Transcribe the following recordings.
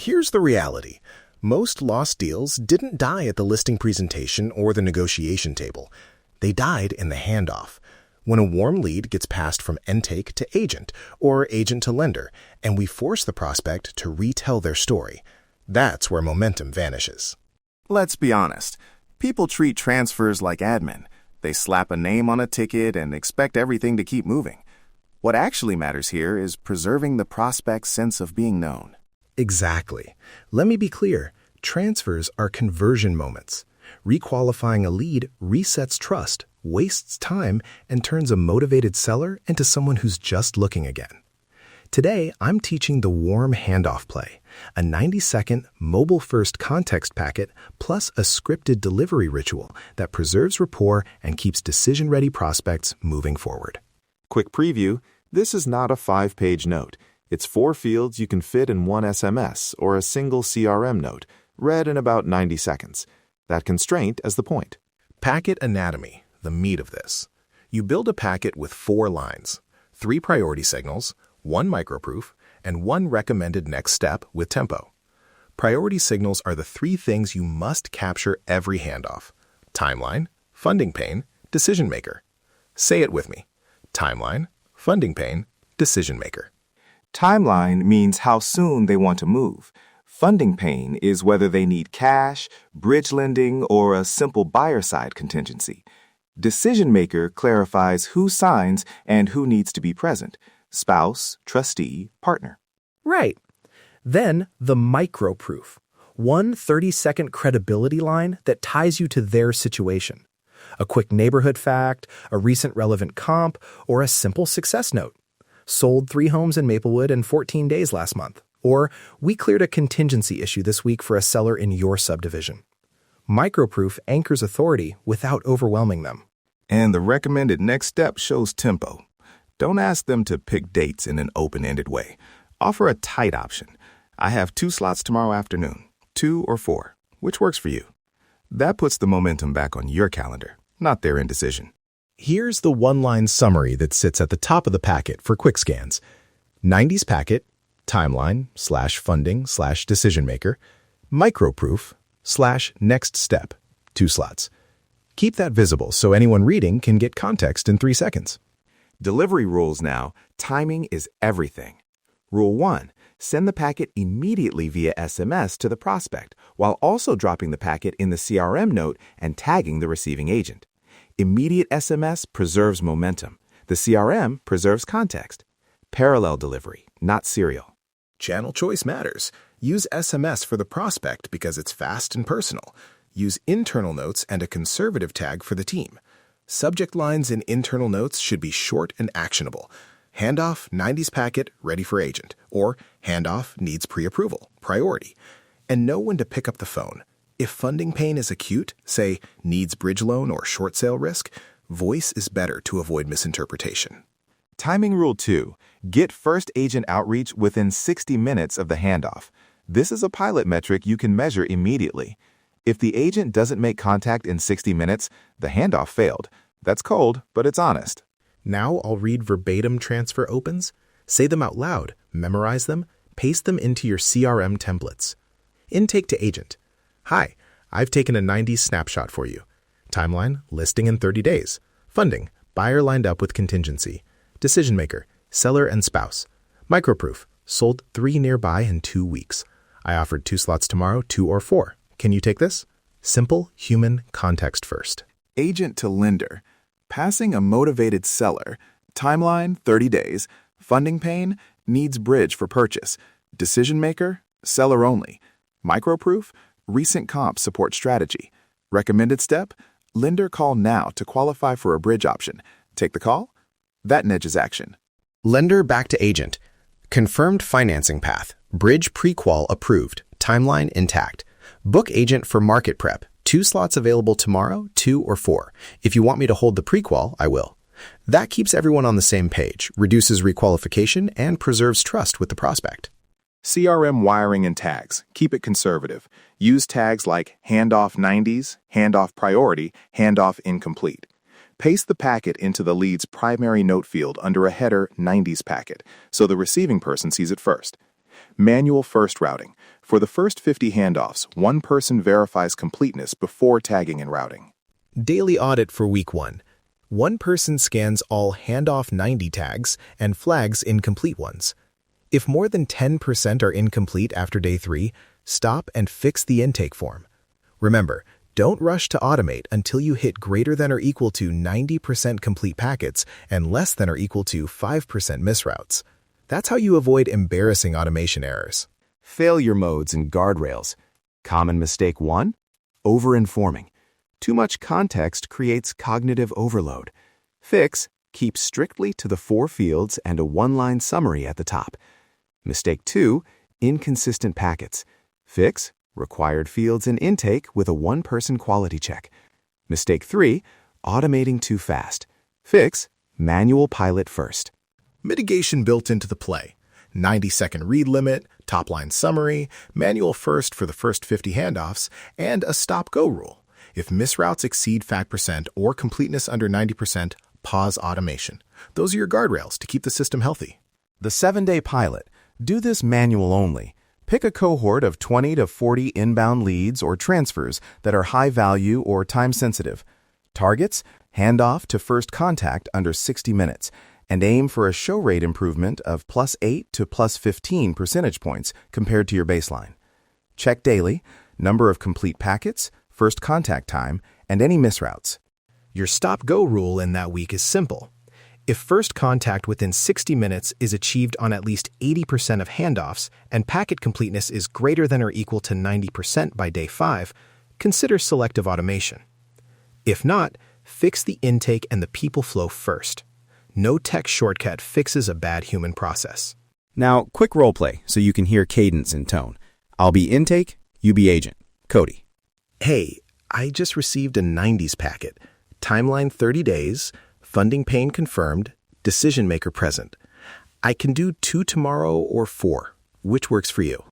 Here's the reality. Most lost deals didn't die at the listing presentation or the negotiation table. They died in the handoff. When a warm lead gets passed from intake to agent or agent to lender, and we force the prospect to retell their story, that's where momentum vanishes. Let's be honest. People treat transfers like admin. They slap a name on a ticket and expect everything to keep moving. What actually matters here is preserving the prospect's sense of being known. Exactly. Let me be clear. Transfers are conversion moments. Requalifying a lead resets trust, wastes time, and turns a motivated seller into someone who's just looking again. Today, I'm teaching the warm handoff play, a 90-second mobile-first context packet plus a scripted delivery ritual that preserves rapport and keeps decision-ready prospects moving forward. Quick preview, this is not a 5-page note. It's 4 fields you can fit in one SMS or a single CRM note, read in about 90 seconds. That constraint as the point. Packet anatomy, the meat of this. You build a packet with 4 lines, 3 priority signals, 1 microproof, and 1 recommended next step with tempo. Priority signals are the 3 things you must capture every handoff: timeline, funding pain, decision maker. Say it with me. Timeline, funding pain, decision maker. Timeline means how soon they want to move. Funding pain is whether they need cash, bridge lending, or a simple buyer-side contingency. Decision maker clarifies who signs and who needs to be present: spouse, trustee, partner. Right. Then the microproof, one 30-second credibility line that ties you to their situation. A quick neighborhood fact, a recent relevant comp, or a simple success note. Sold 3 homes in Maplewood in 14 days last month. Or, we cleared a contingency issue this week for a seller in your subdivision. Microproof anchors authority without overwhelming them. And the recommended next step shows tempo. Don't ask them to pick dates in an open-ended way. Offer a tight option. I have 2 slots tomorrow afternoon, 2 or 4. Which works for you? That puts the momentum back on your calendar, not their indecision. Here's the one-line summary that sits at the top of the packet for quick scans. 90s packet, timeline/funding/decision maker, microproof/next step, 2 slots. Keep that visible so anyone reading can get context in 3 seconds. Delivery rules now. Timing is everything. Rule 1. Send the packet immediately via SMS to the prospect, while also dropping the packet in the CRM note and tagging the receiving agent. Immediate SMS preserves momentum. The CRM preserves context. Parallel delivery, not serial. Channel choice matters. Use SMS for the prospect because it's fast and personal. Use internal notes and a conservative tag for the team. Subject lines in internal notes should be short and actionable. Handoff 90s packet ready for agent, or handoff needs pre-approval, priority. And know when to pick up the phone. If funding pain is acute, say needs bridge loan or short sale risk, voice is better to avoid misinterpretation. Timing Rule 2. Get first agent outreach within 60 minutes of the handoff. This is a pilot metric you can measure immediately. If the agent doesn't make contact in 60 minutes, the handoff failed. That's cold, but it's honest. Now I'll read verbatim transfer opens. Say them out loud, memorize them, paste them into your CRM templates. Intake to agent. Hi, I've taken a 90s snapshot for you. Timeline, listing in 30 days. Funding, buyer lined up with contingency. Decision maker, seller and spouse. Microproof, sold 3 nearby in 2 weeks. I offered 2 slots tomorrow, 2 or 4. Can you take this? Simple, human, context first. Agent to lender. Passing a motivated seller. Timeline, 30 days. Funding pain, needs bridge for purchase. Decision maker, seller only. Microproof, recent comp support strategy. Recommended step, lender call now to qualify for a bridge option. Take the call? That nudges action. Lender back to agent. Confirmed financing path. Bridge pre-qual approved. Timeline intact. Book agent for market prep. 2 slots available tomorrow, 2 or 4. If you want me to hold the pre-qual, I will. That keeps everyone on the same page, reduces requalification, and preserves trust with the prospect. CRM wiring and tags. Keep it conservative. Use tags like handoff 90s, handoff priority, handoff incomplete. Paste the packet into the lead's primary note field under a header 90s packet so the receiving person sees it first. Manual first routing. For the first 50 handoffs, one person verifies completeness before tagging and routing. Daily audit for week 1. One person scans all handoff 90 tags and flags incomplete ones. If more than 10% are incomplete after day 3, stop and fix the intake form. Remember, don't rush to automate until you hit greater than or equal to 90% complete packets and less than or equal to 5% misroutes. That's how you avoid embarrassing automation errors. Failure modes and guardrails. Common mistake 1? Over-informing. Too much context creates cognitive overload. Fix: keep strictly to the 4 fields and a one-line summary at the top. Mistake 2: inconsistent packets. Fix: required fields and intake with a one-person quality check. Mistake 3: automating too fast. Fix: manual pilot first. Mitigation built into the play. 90-second read limit, top-line summary, manual first for the first 50 handoffs, and a stop-go rule. If misroutes exceed fact percent or completeness under 90%, pause automation. Those are your guardrails to keep the system healthy. The 7-day pilot. Do this manual only. Pick a cohort of 20 to 40 inbound leads or transfers that are high value or time sensitive. Targets: handoff to first contact under 60 minutes, and aim for a show rate improvement of +8 to +15 percentage points compared to your baseline. Check daily: number of complete packets, first contact time, and any misroutes. Your stop-go rule in that week is simple. If first contact within 60 minutes is achieved on at least 80% of handoffs and packet completeness is greater than or equal to 90% by day 5, consider selective automation. If not, fix the intake and the people flow first. No tech shortcut fixes a bad human process. Now, quick role play so you can hear cadence and tone. I'll be intake, you be agent. Cody. Hey, I just received a 90s packet. Timeline 30 days, funding pane confirmed, decision maker present. I can do 2 tomorrow or 4. Which works for you?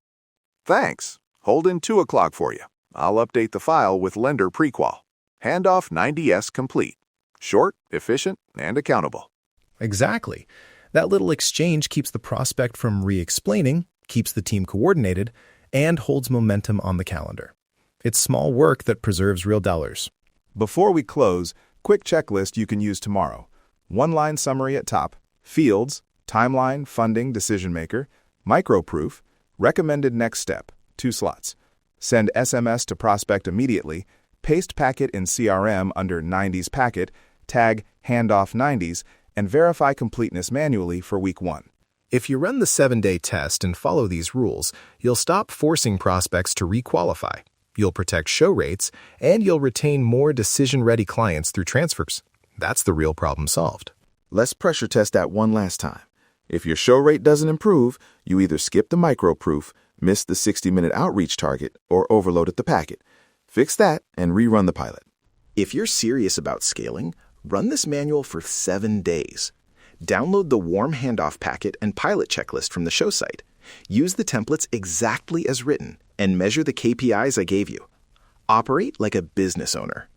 Thanks. Hold in 2 o'clock for you. I'll update the file with lender prequal. Handoff 90S complete. Short, efficient, and accountable. Exactly. That little exchange keeps the prospect from re-explaining, keeps the team coordinated, and holds momentum on the calendar. It's small work that preserves real dollars. Before we close, quick checklist you can use tomorrow. One-line summary at top, fields, timeline, funding, decision maker, micro-proof, recommended next step, 2 slots. Send SMS to prospect immediately, paste packet in CRM under 90s packet, tag handoff 90s, and verify completeness manually for week 1. If you run the 7-day test and follow these rules, you'll stop forcing prospects to requalify. You'll protect show rates, and you'll retain more decision-ready clients through transfers. That's the real problem solved. Let's pressure test that one last time. If your show rate doesn't improve, you either skip the micro-proof, miss the 60-minute outreach target, or overloaded the packet. Fix that and rerun the pilot. If you're serious about scaling, run this manual for 7 days. Download the warm handoff packet and pilot checklist from the show site. Use the templates exactly as written and measure the KPIs I gave you. Operate like a business owner.